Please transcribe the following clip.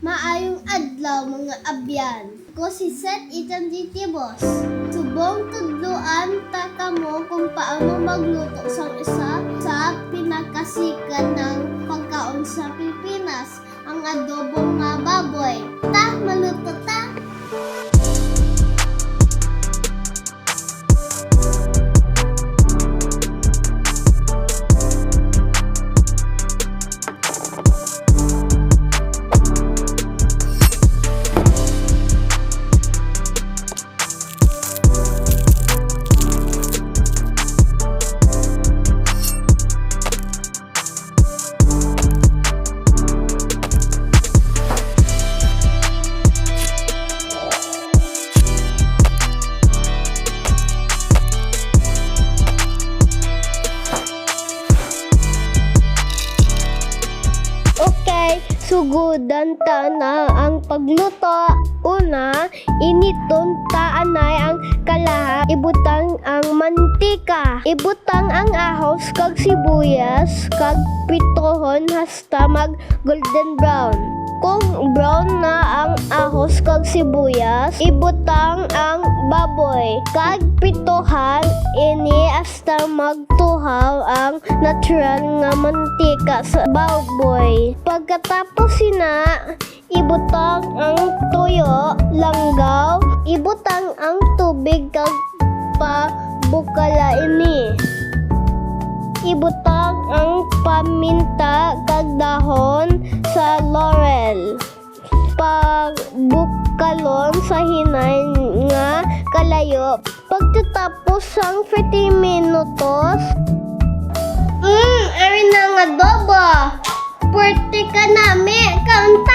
Maayong adlaw mga abyan. Ko si Seth Ethan Titibos. Subong tudloan ta kamo kung paano magluto sang isa sa pinakasikat ng pagkaon sa Pilipinas, ang adobong nga baboy. Ta, maluto ta! Okay, sugudan ta na ang pagluto. Una, initon ta anay ang kalaha. Ibutang ang mantika. Ibutang ang ahos kag sibuyas kag pitohon hasta mag golden brown. Kung brown na ang ahos kag sibuyas, ibutang ang baboy kag pitohan ini hasta magtuhaw ang natural nga mantika sa baboy. Pagkatapos sina, ibutang ang tuyo, langgaw, ibutang ang tubig kag pabukala ini. Ibutang ang paminta kag dahon sa laurel. Pagbukalon sa hinay nga kalayo. Pagtatapos ang 30 minutos, ari na nga adobo. Puwerte ka nami, kaunti